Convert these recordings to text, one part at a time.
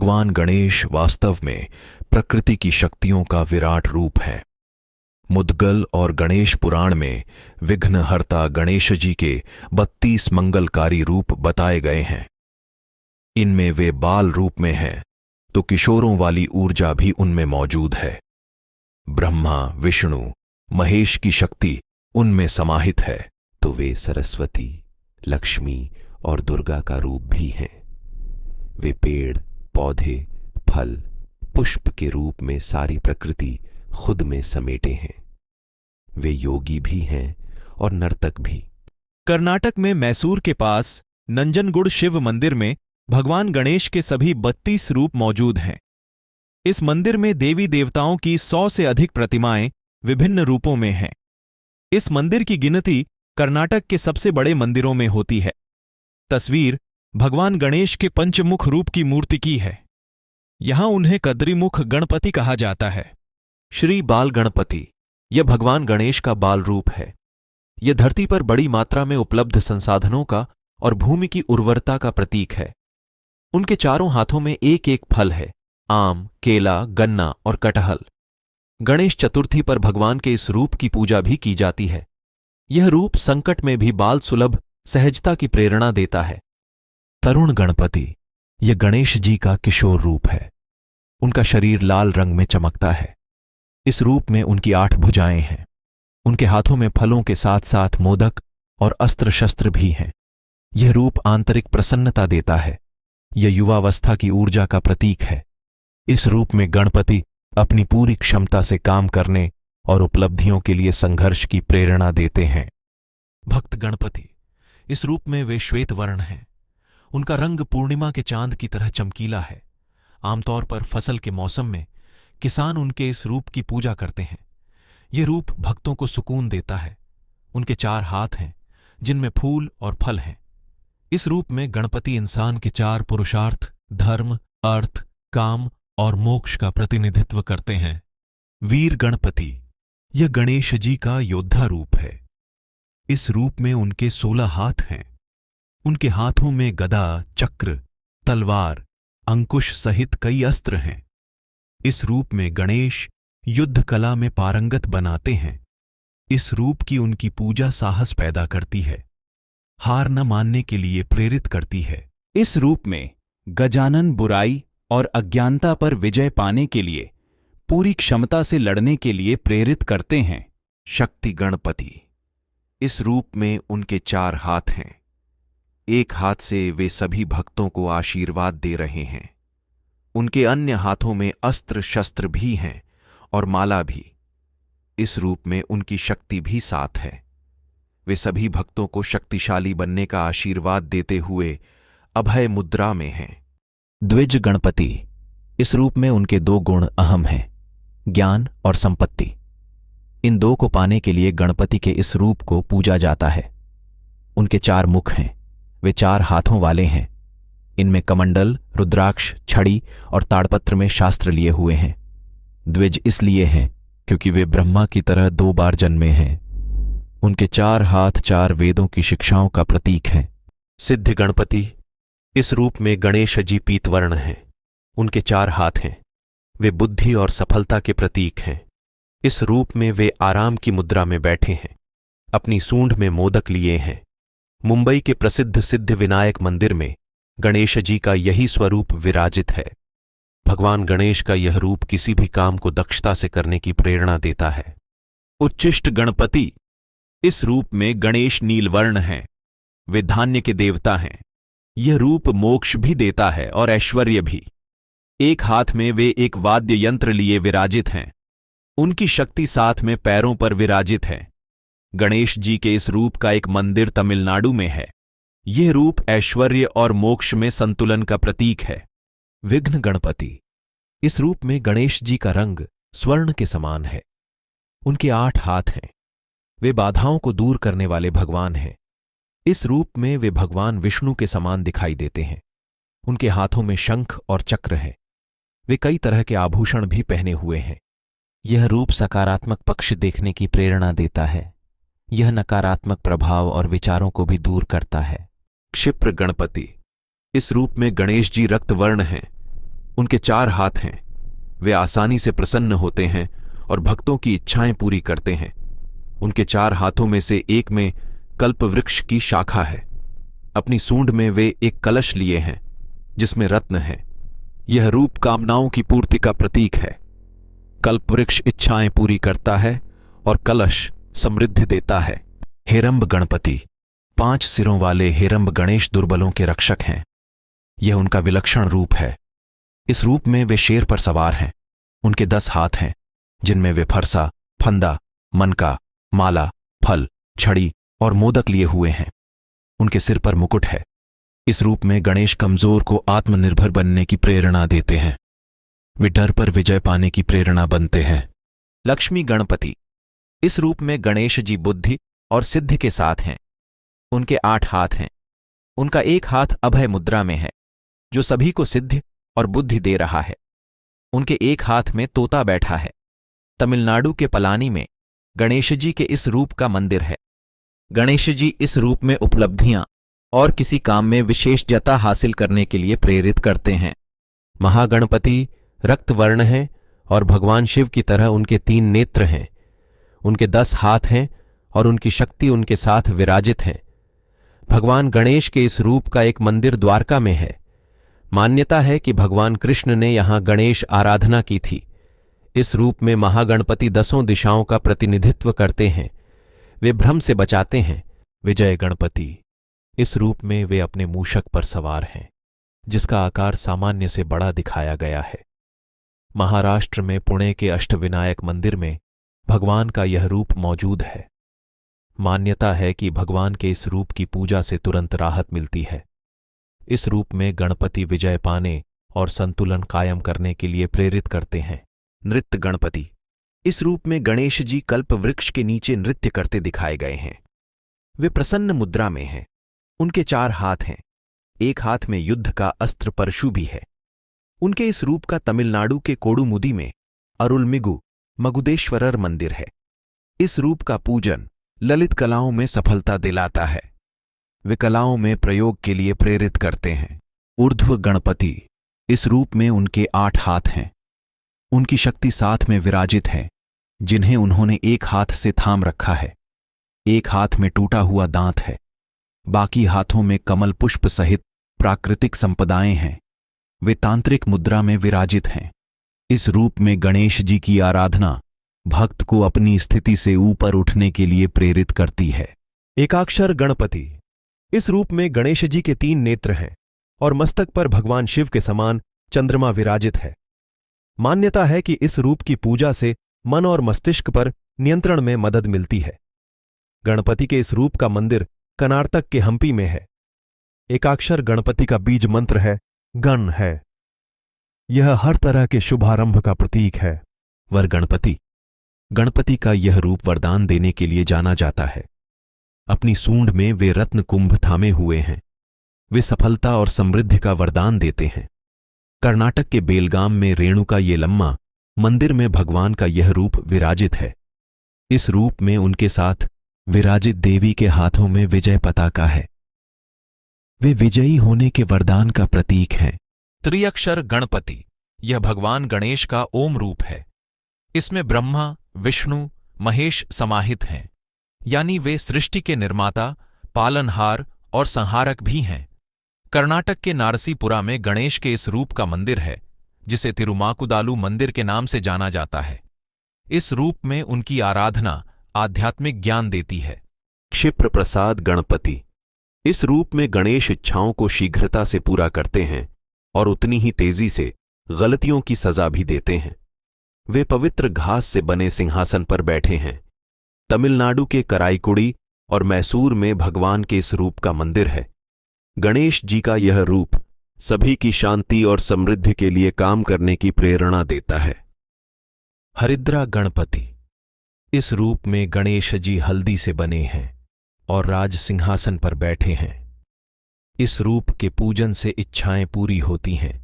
भगवान गणेश वास्तव में प्रकृति की शक्तियों का विराट रूप है। मुद्गल और गणेश पुराण में विघ्नहर्ता गणेश जी के 32 मंगलकारी रूप बताए गए हैं। इनमें वे बाल रूप में हैं तो किशोरों वाली ऊर्जा भी उनमें मौजूद है। ब्रह्मा, विष्णु, महेश की शक्ति उनमें समाहित है तो वे सरस्वती, लक्ष्मी और दुर्गा का रूप भी हैं। वे पेड़, पौधे, फल, पुष्प के रूप में सारी प्रकृति खुद में समेटे हैं। वे योगी भी हैं और नर्तक भी। कर्नाटक में मैसूर के पास नंजनगुड शिव मंदिर में भगवान गणेश के सभी 32 रूप मौजूद हैं। इस मंदिर में देवी देवताओं की 100 से अधिक प्रतिमाएं विभिन्न रूपों में हैं। इस मंदिर की गिनती कर्नाटक के सबसे बड़े मंदिरों में होती है। तस्वीर भगवान गणेश के पंचमुख रूप की मूर्ति की है। यहां उन्हें कद्रीमुख गणपति कहा जाता है। श्री बाल गणपति यह भगवान गणेश का बाल रूप है। यह धरती पर बड़ी मात्रा में उपलब्ध संसाधनों का और भूमि की उर्वरता का प्रतीक है। उनके चारों हाथों में एक एक फल है, आम, केला, गन्ना और कटहल। गणेश चतुर्थी पर भगवान के इस रूप की पूजा भी की जाती है। यह रूप संकट में भी बाल सुलभ सहजता की प्रेरणा देता है। तरुण गणपति यह गणेश जी का किशोर रूप है। उनका शरीर लाल रंग में चमकता है। इस रूप में उनकी 8 भुजाएं हैं। उनके हाथों में फलों के साथ साथ मोदक और अस्त्र शस्त्र भी हैं। यह रूप आंतरिक प्रसन्नता देता है। यह युवावस्था की ऊर्जा का प्रतीक है। इस रूप में गणपति अपनी पूरी क्षमता से काम करने और उपलब्धियों के लिए संघर्ष की प्रेरणा देते हैं। भक्त गणपति इस रूप में वे श्वेत वर्ण हैं। उनका रंग पूर्णिमा के चांद की तरह चमकीला है। आमतौर पर फसल के मौसम में किसान उनके इस रूप की पूजा करते हैं। यह रूप भक्तों को सुकून देता है। उनके 4 हाथ हैं जिनमें फूल और फल हैं। इस रूप में गणपति इंसान के 4 पुरुषार्थ धर्म, अर्थ, काम और मोक्ष का प्रतिनिधित्व करते हैं। वीर गणपति यह गणेश जी का योद्धा रूप है। इस रूप में उनके 16 हाथ हैं। उनके हाथों में गदा, चक्र, तलवार, अंकुश सहित कई अस्त्र हैं। इस रूप में गणेश युद्ध कला में पारंगत बनाते हैं। इस रूप की उनकी पूजा साहस पैदा करती है, हार न मानने के लिए प्रेरित करती है। इस रूप में गजानन बुराई और अज्ञानता पर विजय पाने के लिए पूरी क्षमता से लड़ने के लिए प्रेरित करते हैं। शक्ति गणपति इस रूप में उनके 4 हाथ हैं। एक हाथ से वे सभी भक्तों को आशीर्वाद दे रहे हैं। उनके अन्य हाथों में अस्त्र शस्त्र भी हैं और माला भी। इस रूप में उनकी शक्ति भी साथ है। वे सभी भक्तों को शक्तिशाली बनने का आशीर्वाद देते हुए अभय मुद्रा में हैं। द्विज गणपति इस रूप में उनके 2 गुण अहम हैं, ज्ञान और संपत्ति। इन 2 को पाने के लिए गणपति के इस रूप को पूजा जाता है। उनके 4 मुख हैं। वे 4 हाथों वाले हैं। इनमें कमंडल, रुद्राक्ष, छड़ी और ताड़पत्र में शास्त्र लिए हुए हैं। द्विज इसलिए हैं क्योंकि वे ब्रह्मा की तरह 2 बार जन्मे हैं। उनके 4 हाथ 4 वेदों की शिक्षाओं का प्रतीक हैं। सिद्ध गणपति इस रूप में गणेश जी पीतवर्ण हैं। उनके 4 हाथ हैं। वे बुद्धि और सफलता के प्रतीक हैं। इस रूप में वे आराम की मुद्रा में बैठे हैं। अपनी सूंड में मोदक लिए हैं। मुंबई के प्रसिद्ध सिद्ध विनायक मंदिर में गणेश जी का यही स्वरूप विराजित है। भगवान गणेश का यह रूप किसी भी काम को दक्षता से करने की प्रेरणा देता है। उच्चिष्ट गणपति इस रूप में गणेश नीलवर्ण हैं। वे धान्य के देवता हैं। यह रूप मोक्ष भी देता है और ऐश्वर्य भी। एक हाथ में वे एक वाद्य यंत्र लिए विराजित हैं। उनकी शक्ति साथ में पैरों पर विराजित है। गणेश जी के इस रूप का एक मंदिर तमिलनाडु में है। यह रूप ऐश्वर्य और मोक्ष में संतुलन का प्रतीक है। विघ्न गणपति इस रूप में गणेश जी का रंग स्वर्ण के समान है। उनके 8 हाथ हैं। वे बाधाओं को दूर करने वाले भगवान हैं। इस रूप में वे भगवान विष्णु के समान दिखाई देते हैं। उनके हाथों में शंख और चक्र है। वे कई तरह के आभूषण भी पहने हुए हैं। यह रूप सकारात्मक पक्ष देखने की प्रेरणा देता है। यह नकारात्मक प्रभाव और विचारों को भी दूर करता है। क्षिप्र गणपति इस रूप में गणेश जी रक्तवर्ण हैं। उनके 4 हाथ हैं। वे आसानी से प्रसन्न होते हैं और भक्तों की इच्छाएं पूरी करते हैं। उनके 4 हाथों में से एक में कल्प वृक्ष की शाखा है। अपनी सूंड में वे एक कलश लिए हैं जिसमें रत्न है। यह रूप कामनाओं की पूर्ति का प्रतीक है। कल्प वृक्ष इच्छाएं पूरी करता है और कलश समृद्धि देता है। हेरंब गणपति 5 सिरों वाले हेरंब गणेश दुर्बलों के रक्षक हैं। यह उनका विलक्षण रूप है। इस रूप में वे शेर पर सवार हैं। उनके 10 हाथ हैं जिनमें वे फरसा, फंदा, मनका, माला, फल, छड़ी और मोदक लिए हुए हैं। उनके सिर पर मुकुट है। इस रूप में गणेश कमजोर को आत्मनिर्भर बनने की प्रेरणा देते हैं। वे डर पर विजय पाने की प्रेरणा बनते हैं। लक्ष्मी गणपति इस रूप में गणेश जी बुद्धि और सिद्धि के साथ हैं। उनके 8 हाथ हैं। उनका एक हाथ अभय मुद्रा में है जो सभी को सिद्धि और बुद्धि दे रहा है। उनके एक हाथ में तोता बैठा है। तमिलनाडु के पलानी में गणेश जी के इस रूप का मंदिर है। गणेश जी इस रूप में उपलब्धियां और किसी काम में विशेषज्ञता हासिल करने के लिए प्रेरित करते हैं। महागणपति रक्त वर्ण हैं और भगवान शिव की तरह उनके 3 नेत्र हैं। उनके 10 हाथ हैं और उनकी शक्ति उनके साथ विराजित है। भगवान गणेश के इस रूप का एक मंदिर द्वारका में है। मान्यता है कि भगवान कृष्ण ने यहां गणेश आराधना की थी। इस रूप में महागणपति 10 दिशाओं का प्रतिनिधित्व करते हैं। वे भ्रम से बचाते हैं। विजय गणपति इस रूप में वे अपने मूषक पर सवार हैं जिसका आकार सामान्य से बड़ा दिखाया गया है। महाराष्ट्र में पुणे के अष्टविनायक मंदिर में भगवान का यह रूप मौजूद है। मान्यता है कि भगवान के इस रूप की पूजा से तुरंत राहत मिलती है। इस रूप में गणपति विजय पाने और संतुलन कायम करने के लिए प्रेरित करते हैं। नृत्य गणपति इस रूप में गणेश जी कल्प वृक्ष के नीचे नृत्य करते दिखाए गए हैं। वे प्रसन्न मुद्रा में हैं। उनके 4 हाथ हैं। एक हाथ में युद्ध का अस्त्र परशु भी है। उनके इस रूप का तमिलनाडु के कोडुमुदी में अरुलमिगु मगुदेश्वरर मंदिर है। इस रूप का पूजन ललित कलाओं में सफलता दिलाता है। वे कलाओं में प्रयोग के लिए प्रेरित करते हैं। ऊर्ध्व गणपति इस रूप में उनके 8 हाथ हैं। उनकी शक्ति साथ में विराजित है जिन्हें उन्होंने एक हाथ से थाम रखा है। एक हाथ में टूटा हुआ दांत है। बाकी हाथों में कमल पुष्प सहित प्राकृतिक संपदाएं हैं। वे तांत्रिक मुद्रा में विराजित हैं। इस रूप में गणेश जी की आराधना भक्त को अपनी स्थिति से ऊपर उठने के लिए प्रेरित करती है। एकाक्षर गणपति इस रूप में गणेश जी के 3 नेत्र हैं और मस्तक पर भगवान शिव के समान चंद्रमा विराजित है। मान्यता है कि इस रूप की पूजा से मन और मस्तिष्क पर नियंत्रण में मदद मिलती है। गणपति के इस रूप का मंदिर कर्नाटक के हम्पी में है। एकाक्षर गणपति का बीज मंत्र है गण है। यह हर तरह के शुभारंभ का प्रतीक है। वर गणपति गणपति का यह रूप वरदान देने के लिए जाना जाता है। अपनी सूंड में वे रत्न कुंभ थामे हुए हैं। वे सफलता और समृद्धि का वरदान देते हैं। कर्नाटक के बेलगाम में रेणुका येलम्मा मंदिर में भगवान का यह रूप विराजित है। इस रूप में उनके साथ विराजित देवी के हाथों में विजय पताका है। वे विजयी होने के वरदान का प्रतीक हैं। त्रिअक्षर गणपति यह भगवान गणेश का ओम रूप है। इसमें ब्रह्मा, विष्णु, महेश समाहित हैं, यानी वे सृष्टि के निर्माता, पालनहार और संहारक भी हैं। कर्नाटक के नारसीपुरा में गणेश के इस रूप का मंदिर है जिसे तिरुमाकुदालु मंदिर के नाम से जाना जाता है। इस रूप में उनकी आराधना आध्यात्मिक ज्ञान देती है। क्षिप्र प्रसाद गणपति इस रूप में गणेश इच्छाओं को शीघ्रता से पूरा करते हैं और उतनी ही तेजी से गलतियों की सजा भी देते हैं। वे पवित्र घास से बने सिंहासन पर बैठे हैं। तमिलनाडु के कराईकुड़ी और मैसूर में भगवान के इस रूप का मंदिर है। गणेश जी का यह रूप सभी की शांति और समृद्धि के लिए काम करने की प्रेरणा देता है। हरिद्रा गणपति इस रूप में गणेश जी हल्दी से बने हैं और राज सिंहासन पर बैठे हैं। इस रूप के पूजन से इच्छाएं पूरी होती हैं।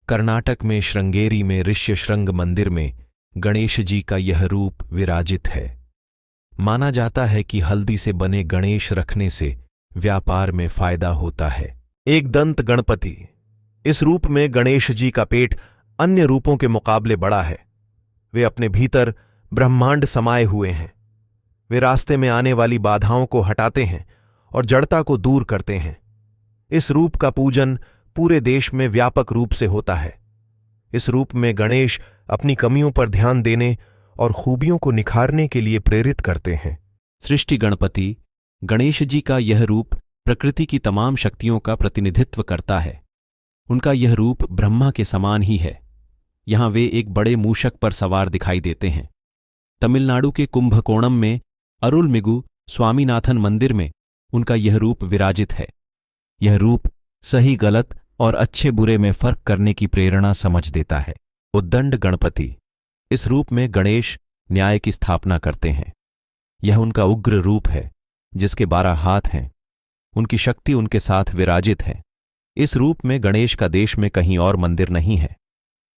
कर्नाटक में श्रृंगेरी में ऋष्य श्रृंग मंदिर में गणेश जी का यह रूप विराजित है। माना जाता है कि हल्दी से बने गणेश रखने से व्यापार में फायदा होता है। एक दंत गणपति इस रूप में गणेश जी का पेट अन्य रूपों के मुकाबले बड़ा है। वे अपने भीतर ब्रह्मांड समाये हुए हैं। वे रास्ते में आने वाली बाधाओं को हटाते हैं और जड़ता को दूर करते हैं। इस रूप का पूजन पूरे देश में व्यापक रूप से होता है। इस रूप में गणेश अपनी कमियों पर ध्यान देने और खूबियों को निखारने के लिए प्रेरित करते हैं। सृष्टि गणपति गणेश जी का यह रूप प्रकृति की तमाम शक्तियों का प्रतिनिधित्व करता है। उनका यह रूप ब्रह्मा के समान ही है। यहां वे एक बड़े मूषक पर सवार दिखाई देते हैं। तमिलनाडु के कुंभकोणम में अरुलमिगु स्वामीनाथन मंदिर में उनका यह रूप विराजित है। यह रूप सही गलत और अच्छे बुरे में फर्क करने की प्रेरणा समझ देता है। उद्दंड गणपति, इस रूप में गणेश न्याय की स्थापना करते हैं। यह उनका उग्र रूप है जिसके 12 हाथ हैं। उनकी शक्ति उनके साथ विराजित है। इस रूप में गणेश का देश में कहीं और मंदिर नहीं है।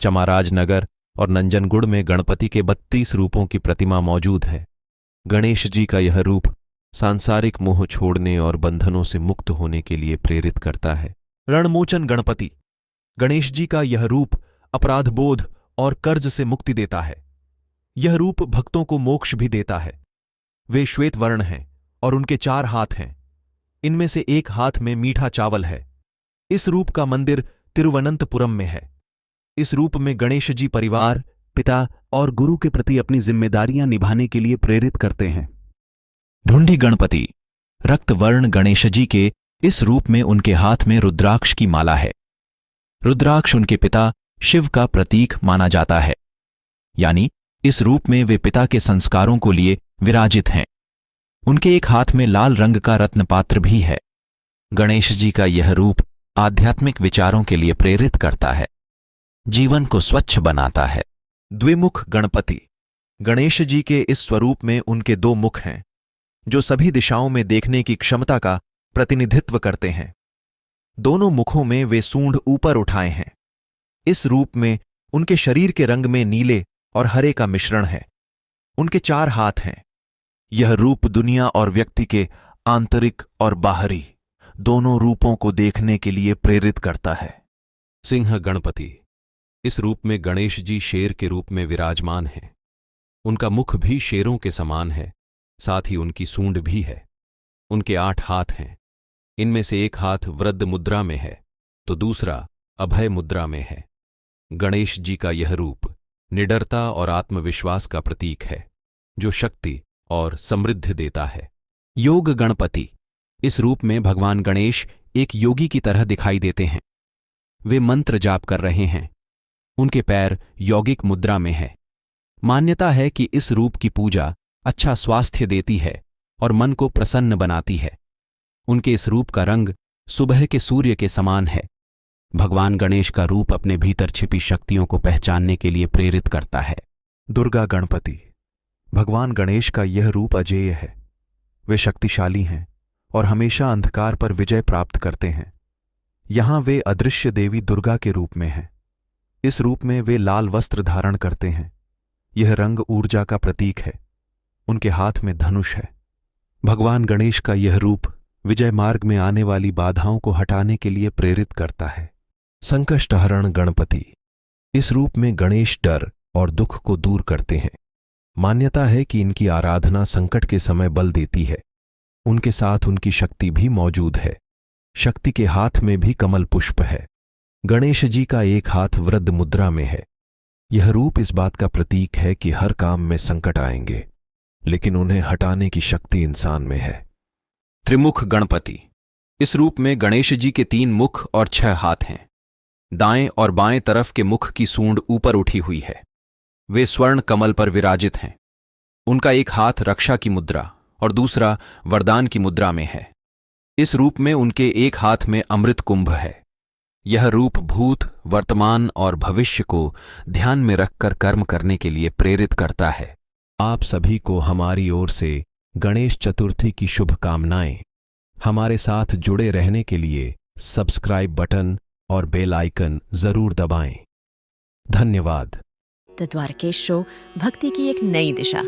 चमाराज नगर और नंजनगुड़ में गणपति के 32 रूपों की प्रतिमा मौजूद है। गणेश जी का यह रूप सांसारिक मोह छोड़ने और बंधनों से मुक्त होने के लिए प्रेरित करता है। रणमोचन गणपति, गणेश जी का यह रूप अपराध बोध और कर्ज से मुक्ति देता है। यह रूप भक्तों को मोक्ष भी देता है। वे श्वेत वर्ण हैं और उनके 4 हाथ हैं। इनमें से एक हाथ में मीठा चावल है। इस रूप का मंदिर तिरुवनंतपुरम में है। इस रूप में गणेश जी परिवार, पिता और गुरु के प्रति अपनी जिम्मेदारियां निभाने के लिए प्रेरित करते हैं। ढूंढी गणपति रक्त वर्ण गणेश जी के इस रूप में उनके हाथ में रुद्राक्ष की माला है। रुद्राक्ष उनके पिता शिव का प्रतीक माना जाता है, यानी इस रूप में वे पिता के संस्कारों को लिए विराजित हैं। उनके एक हाथ में लाल रंग का रत्नपात्र भी है। गणेश जी का यह रूप आध्यात्मिक विचारों के लिए प्रेरित करता है, जीवन को स्वच्छ बनाता है। द्विमुख गणपति, गणेश जी के इस स्वरूप में उनके 2 मुख हैं जो सभी दिशाओं में देखने की क्षमता का प्रतिनिधित्व करते हैं। दोनों मुखों में वे सूंड ऊपर उठाए हैं। इस रूप में उनके शरीर के रंग में नीले और हरे का मिश्रण है। उनके 4 हाथ हैं। यह रूप दुनिया और व्यक्ति के आंतरिक और बाहरी दोनों रूपों को देखने के लिए प्रेरित करता है। सिंह गणपति, इस रूप में गणेश जी शेर के रूप में विराजमान हैं। उनका मुख भी शेरों के समान है, साथ ही उनकी सूंड भी है। उनके 8 हाथ हैं। इनमें से एक हाथ वृद्ध मुद्रा में है तो दूसरा अभय मुद्रा में है। गणेश जी का यह रूप निडरता और आत्मविश्वास का प्रतीक है जो शक्ति और समृद्धि देता है। योग गणपति, इस रूप में भगवान गणेश एक योगी की तरह दिखाई देते हैं। वे मंत्र जाप कर रहे हैं। उनके पैर यौगिक मुद्रा में है। मान्यता है कि इस रूप की पूजा अच्छा स्वास्थ्य देती है और मन को प्रसन्न बनाती है। उनके इस रूप का रंग सुबह के सूर्य के समान है। भगवान गणेश का रूप अपने भीतर छिपी शक्तियों को पहचानने के लिए प्रेरित करता है। दुर्गा गणपति, भगवान गणेश का यह रूप अजेय है। वे शक्तिशाली हैं और हमेशा अंधकार पर विजय प्राप्त करते हैं। यहां वे अदृश्य देवी दुर्गा के रूप में हैं। इस रूप में वे लाल वस्त्र धारण करते हैं। यह रंग ऊर्जा का प्रतीक है। उनके हाथ में धनुष है। भगवान गणेश का यह रूप विजय मार्ग में आने वाली बाधाओं को हटाने के लिए प्रेरित करता है। संकष्टहरण गणपति, इस रूप में गणेश डर और दुख को दूर करते हैं। मान्यता है कि इनकी आराधना संकट के समय बल देती है। उनके साथ उनकी शक्ति भी मौजूद है। शक्ति के हाथ में भी कमल पुष्प है। गणेश जी का एक हाथ वृद्ध मुद्रा में है। यह रूप इस बात का प्रतीक है कि हर काम में संकट आएंगे, लेकिन उन्हें हटाने की शक्ति इंसान में है। त्रिमुख गणपति, इस रूप में गणेश जी के 3 मुख और 6 हाथ हैं। दाएं और बाएं तरफ के मुख की सूंड ऊपर उठी हुई है। वे स्वर्ण कमल पर विराजित हैं। उनका एक हाथ रक्षा की मुद्रा और दूसरा वरदान की मुद्रा में है। इस रूप में उनके एक हाथ में अमृत कुंभ है। यह रूप भूत, वर्तमान और भविष्य को ध्यान में रखकर कर्म करने के लिए प्रेरित करता है। आप सभी को हमारी ओर से गणेश चतुर्थी की शुभकामनाएं। हमारे साथ जुड़े रहने के लिए सब्सक्राइब बटन और बेल आइकन जरूर दबाएं। धन्यवाद। द द्वारकेश शो भक्ति की एक नई दिशा।